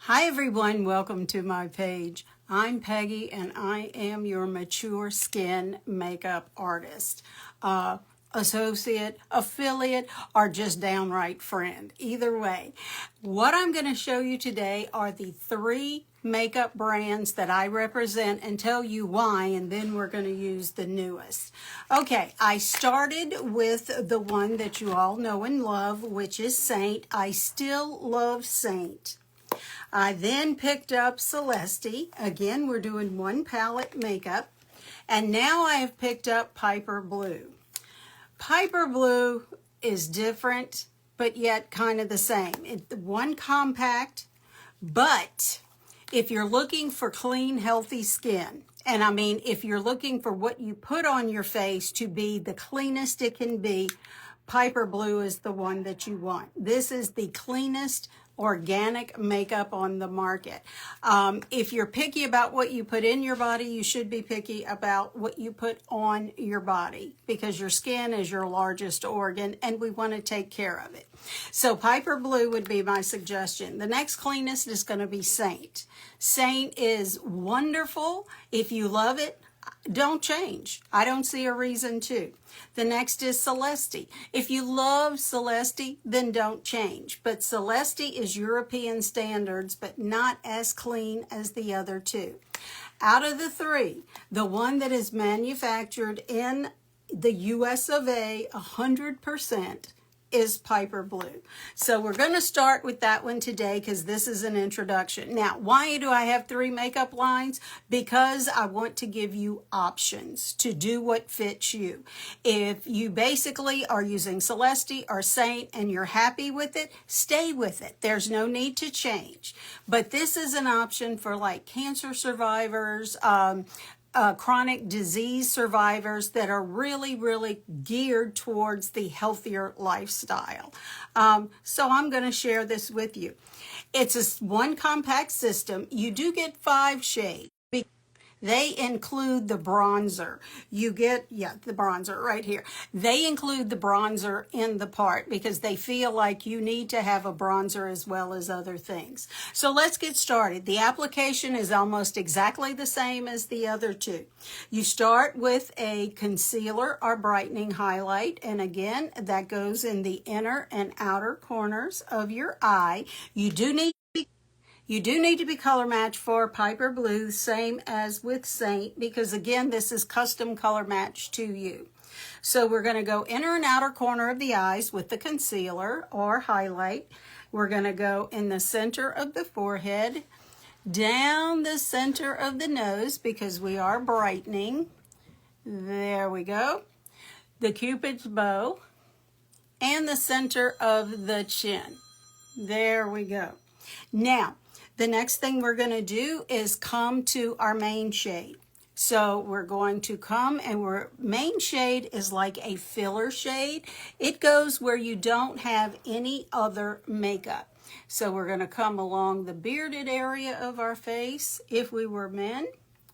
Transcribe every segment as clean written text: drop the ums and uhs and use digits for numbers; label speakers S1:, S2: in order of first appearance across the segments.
S1: Hi everyone, welcome to my page. I'm Peggy and I am your mature skin makeup artist, associate, affiliate, or just downright friend. Either way, what I'm going to show you today are the 3 makeup brands that I represent and tell you why, and then we're going to use the newest. Okay, I started with the one that you all know and love, which is Saint. I still love Saint. I then picked up Celeste. Again, we're doing 1 palette makeup. And now I have picked up PiperBlue. PiperBlue is different, but yet kind of the same. It's one compact, but if you're looking for clean, healthy skin, and I mean, if you're looking for what you put on your face to be the cleanest it can be, PiperBlue is the one that you want. This is the cleanest organic makeup on the market. If you're picky about what you put in your body, you should be picky about what you put on your body, because your skin is your largest organ and we want to take care of it. So PiperBlue would be my suggestion. The next cleanest is going to be Saint. Saint is wonderful. If you love it, don't change. I don't see a reason to. The next is Celeste. If you love Celeste, then don't change. But Celeste is European standards, but not as clean as the other 2. Out of the 3, the one that is manufactured in the US of A 100% is PiperBlue. So we're going to start with that one today because this is an introduction. Now, why do I have 3 makeup lines? Because I want to give you options to do what fits you. If you basically are using Celeste or Saint and you're happy with it, stay with it. There's no need to change. But this is an option for like cancer survivors, chronic disease survivors that are really geared towards the healthier lifestyle. So I'm going to share this with you. It's a 1 compact system. You do get 5 shades. They include the bronzer. You get, the bronzer right here. They include the bronzer in the part because they feel like you need to have a bronzer as well as other things. So let's get started. The application is almost exactly the same as the other 2. You start with a concealer or brightening highlight, and again, that goes in the inner and outer corners of your eye. You do need to be color matched for PiperBlue, same as with Saint, because again, this is custom color matched to you. So we're going to go inner and outer corner of the eyes with the concealer or highlight. We're going to go in the center of the forehead, down the center of the nose because we are brightening. There we go. The Cupid's bow and the center of the chin. There we go. Now, the next thing we're going to do is come to our main shade. So we're going to come, and our main shade is like a filler shade. It goes where you don't have any other makeup. So we're going to come along the bearded area of our face if we were men,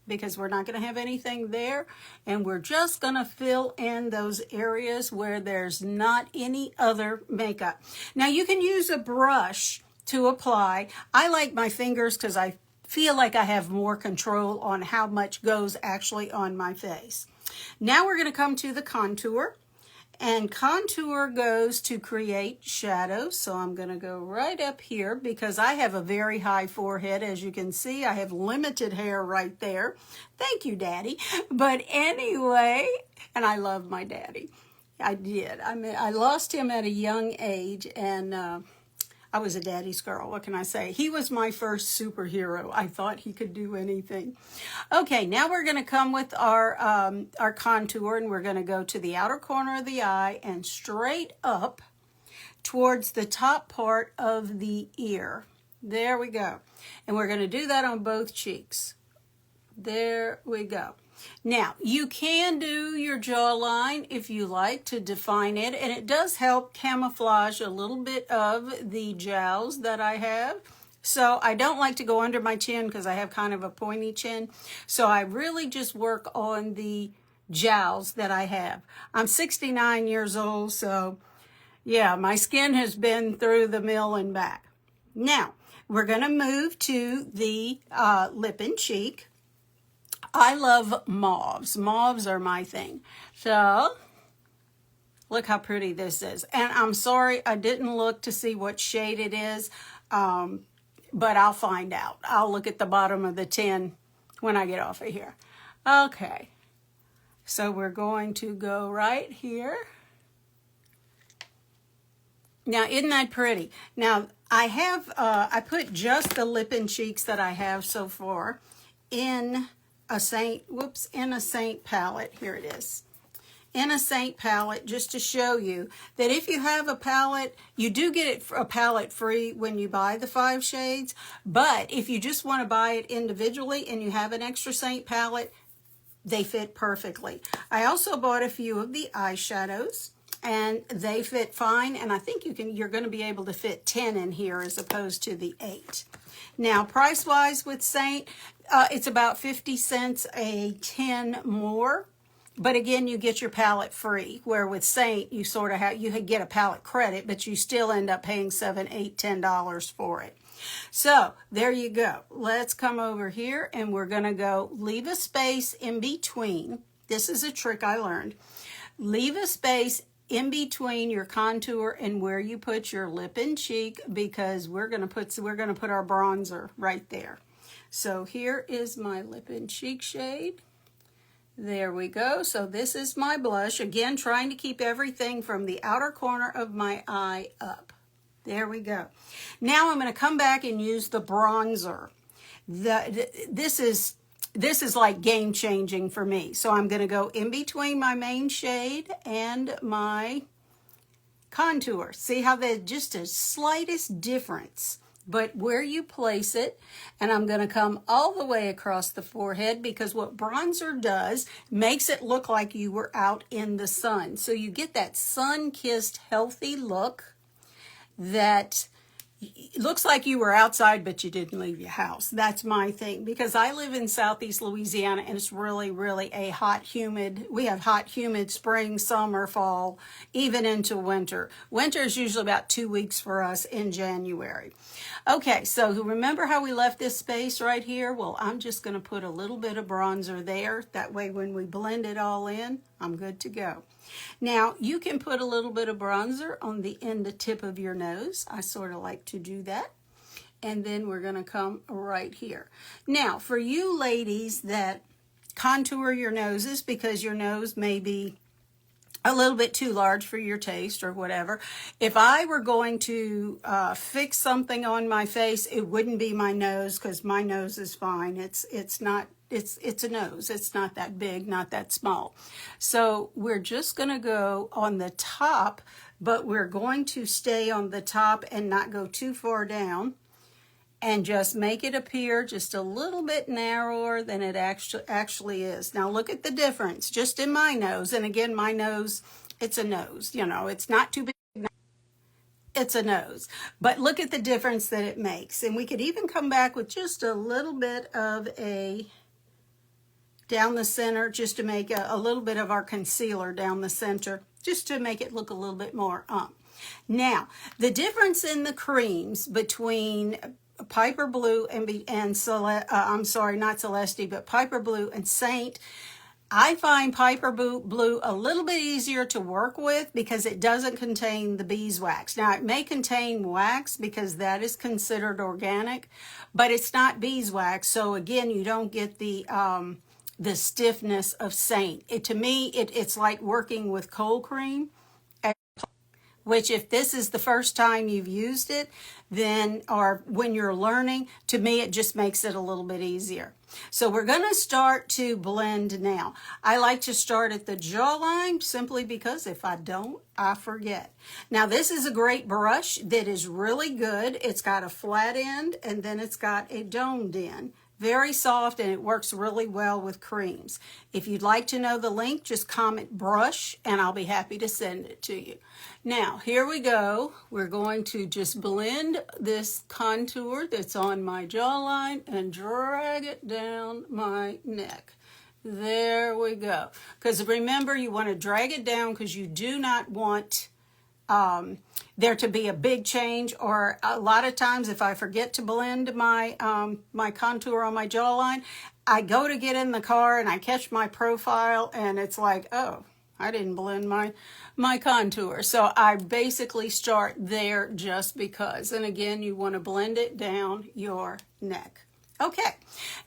S1: because we're not going to have anything there. And we're just going to fill in those areas where there's not any other makeup. Now you can use a brush to apply. I like my fingers because I feel like I have more control on how much goes actually on my face. Now we're going to come to the contour, and contour goes to create shadows. So I'm going to go right up here because I have a very high forehead. As you can see, I have limited hair right there. Thank you, Daddy. But anyway, and I love my daddy. I did. I mean, I lost him at a young age, and I was a daddy's girl. What can I say? He was my first superhero. I thought he could do anything. Okay, now we're going to come with our contour, and we're going to go to the outer corner of the eye and straight up towards the top part of the ear. There we go. And we're going to do that on both cheeks. There we go. Now, you can do your jawline if you like to define it, and it does help camouflage a little bit of the jowls that I have. So I don't like to go under my chin because I have kind of a pointy chin. So I really just work on the jowls that I have. I'm 69 years old, so yeah, my skin has been through the mill and back. Now, we're going to move to the lip and cheek. I love mauves. Mauves are my thing. So look how pretty this is. And I'm sorry I didn't look to see what shade it is, but I'll find out. I'll look at the bottom of the tin when I get off of here. Okay, so we're going to go right here. Now, isn't that pretty? Now, I put just the lip and cheeks that I have so far in a Saint palette. Here it is. In a Saint palette, just to show you that if you have a palette, you do get a palette free when you buy the 5 shades. But if you just want to buy it individually and you have an extra Saint palette, they fit perfectly. I also bought a few of the eyeshadows, and they fit fine. And I think you're going to be able to fit 10 in here as opposed to the 8. Now, price-wise with Saint, it's about 50 cents a 10 more. But again, you get your palette free, where with Saint, you sort of you get a palette credit, but you still end up paying $7, $8, $10 for it. So there you go. Let's come over here, and we're going to go leave a space in between. This is a trick I learned. Leave a space in between your contour and where you put your lip and cheek, because we're going to put our bronzer right there. So here is my lip and cheek shade. There we go. So this is my blush. Again, trying to keep everything from the outer corner of my eye up. There we go. Now I'm going to come back and use the bronzer. This is like game changing for me. So I'm going to go in between my main shade and my contour. See how there's just a slightest difference, but where you place it, and I'm going to come all the way across the forehead, because what bronzer does makes it look like you were out in the sun. So you get that sun-kissed, healthy look that looks like you were outside, but you didn't leave your house. That's my thing, because I live in Southeast Louisiana, and it's really, really a hot, humid. We have hot, humid spring, summer, fall, even into winter. Winter is usually about 2 weeks for us in January. Okay, so remember how we left this space right here? Well, I'm just going to put a little bit of bronzer there. That way, when we blend it all in, I'm good to go. Now, you can put a little bit of bronzer on the tip of your nose. I sort of like to do that. And then we're going to come right here. Now, for you ladies that contour your noses because your nose may be a little bit too large for your taste or whatever, if I were going to fix something on my face, it wouldn't be my nose, because my nose is fine. It's a nose. It's not that big, not that small. So we're just going to go on the top, but we're going to stay on the top and not go too far down, and just make it appear just a little bit narrower than it actually is. Now look at the difference just in my nose. And again, my nose, it's a nose. You know, it's not too big. It's a nose. But look at the difference that it makes. And we could even come back with just a little bit of a down the center, just to make a little bit of our concealer down the center, just to make it look a little bit more Now, the difference in the creams between PiperBlue I'm sorry, not Celeste, but PiperBlue and Saint, I find PiperBlue a little bit easier to work with because it doesn't contain the beeswax. Now, it may contain wax because that is considered organic, but it's not beeswax. So again, you don't get the stiffness of Saint. To me, it's like working with cold cream, which if this is the first time you've used it, then, or when you're learning, to me, it just makes it a little bit easier. So we're going to start to blend now. I like to start at the jawline simply because if I don't, I forget. Now, this is a great brush that is really good. It's got a flat end, and then it's got a domed end. Very soft, and it works really well with creams. If you'd like to know the link, just comment brush and I'll be happy to send it to you. Now, here we go. We're going to just blend this contour that's on my jawline and drag it down my neck. There we go. Because remember, you want to drag it down because you do not want there to be a big change, or a lot of times if I forget to blend my my contour on my jawline, I go to get in the car and I catch my profile and it's like, oh, I didn't blend my contour. So I basically start there just because. And again, you want to blend it down your neck. Okay,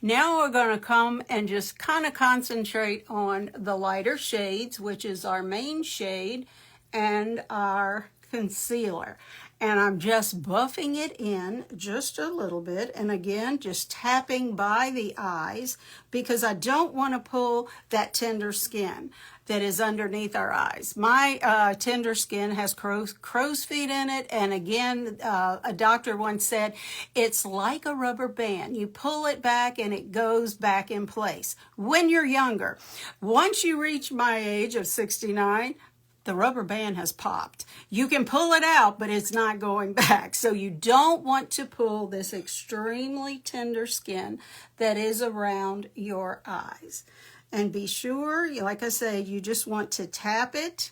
S1: now we're going to come and just kind of concentrate on the lighter shades, which is our main shade and our concealer. And I'm just buffing it in just a little bit. And again, just tapping by the eyes because I don't want to pull that tender skin that is underneath our eyes. My tender skin has crow's feet in it. And again, a doctor once said, it's like a rubber band. You pull it back and it goes back in place. When you're younger, once you reach my age of 69, the rubber band has popped. You can pull it out, but it's not going back. So you don't want to pull this extremely tender skin that is around your eyes. And be sure, like I said, you just want to tap it.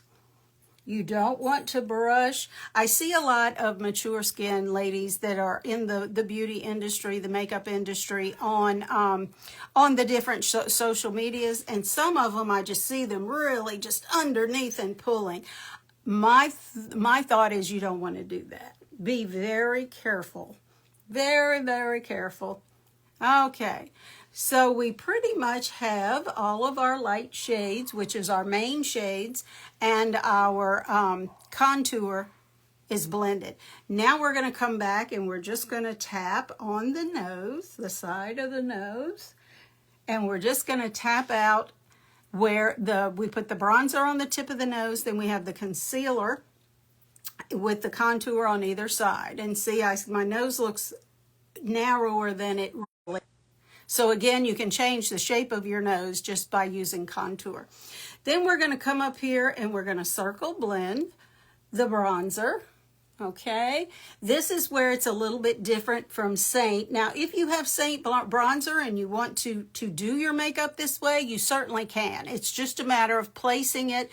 S1: You don't want to brush. I see a lot of mature skin ladies that are in the beauty industry, the makeup industry, on the different social medias, and some of them I just see them really just underneath and pulling. My thought is you don't want to do that. Be very careful. Very, very careful. Okay. So we pretty much have all of our light shades, which is our main shades, and our contour is blended. Now we're going to come back and we're just going to tap on the nose, the side of the nose, and we're just going to tap out where we put the bronzer on the tip of the nose, then we have the concealer with the contour on either side. And see, my nose looks narrower than it really is. So again, you can change the shape of your nose just by using contour. Then we're going to come up here and we're going to circle blend the bronzer. Okay, this is where it's a little bit different from Saint. Now, if you have Saint bronzer and you want to do your makeup this way, you certainly can. It's just a matter of placing it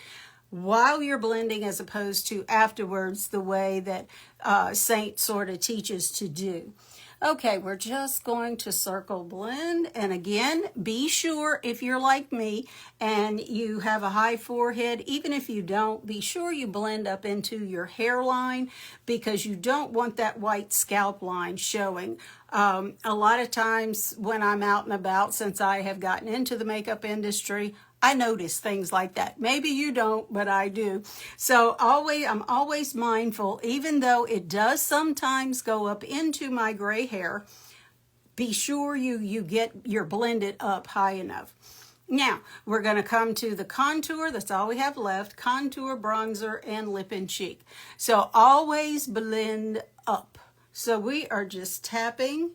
S1: while you're blending as opposed to afterwards, the way that Saint sort of teaches to do. Okay, we're just going to circle blend. And again, be sure if you're like me and you have a high forehead, even if you don't, be sure you blend up into your hairline because you don't want that white scalp line showing. A lot of times when I'm out and about, since I have gotten into the makeup industry, I notice things like that. Maybe you don't, but I do. So I'm always mindful, even though it does sometimes go up into my gray hair, be sure you're blended up high enough. Now, we're going to come to the contour. That's all we have left. Contour, bronzer, and lip and cheek. So always blend up. So we are just tapping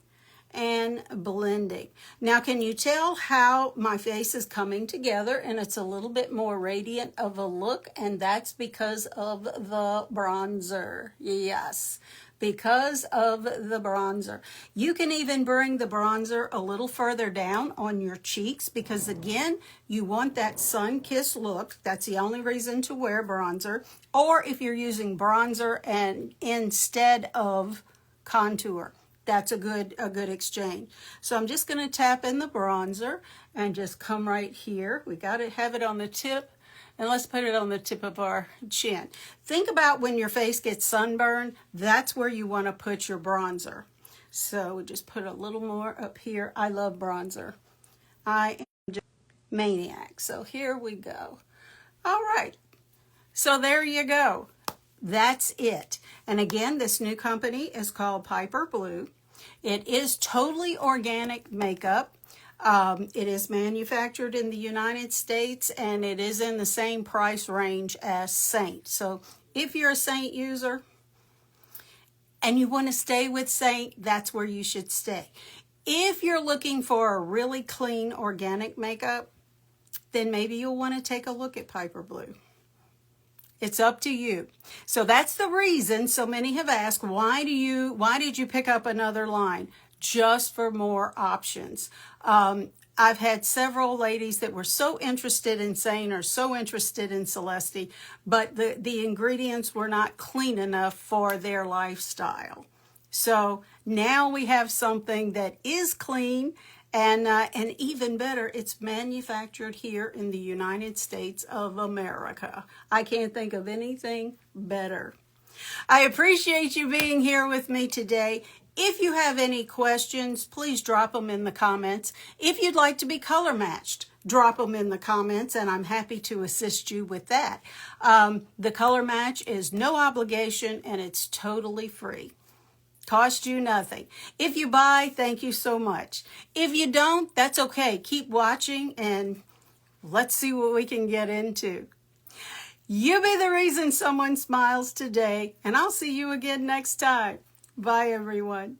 S1: and blending. Now, can you tell how my face is coming together and it's a little bit more radiant of a look? And that's because of the bronzer. Yes, because of the bronzer. You can even bring the bronzer a little further down on your cheeks because, again, you want that sun-kissed look. That's the only reason to wear bronzer. Or if you're using bronzer and instead of contour. That's a good exchange. So I'm just going to tap in the bronzer and just come right here. We got to have it on the tip, and let's put it on the tip of our chin. Think about when your face gets sunburned. That's where you want to put your bronzer. So we just put a little more up here. I love bronzer. I am just a maniac. So here we go. All right. So there you go. That's it. And again, this new company is called PiperBlue. It is totally organic makeup. It is manufactured in the United States and it is in the same price range as Saint. So if you're a Saint user and you want to stay with Saint, that's where you should stay. If you're looking for a really clean organic makeup, then maybe you'll want to take a look at PiperBlue. It's up to you. So that's the reason so many have asked, why did you pick up another line? Just for more options. I've had several ladies that were so interested in Sane or so interested in Celeste, but the ingredients were not clean enough for their lifestyle. So now we have something that is clean and even better, it's manufactured here in the United States of America. I can't think of anything better. I appreciate you being here with me today. If you have any questions, please drop them in the comments. If you'd like to be color matched, drop them in the comments, and I'm happy to assist you with that. The color match is no obligation, and it's totally free. Cost you nothing. If you buy, thank you so much. If you don't, that's okay. Keep watching, and let's see what we can get into. You be the reason someone smiles today, and I'll see you again next time. Bye, everyone.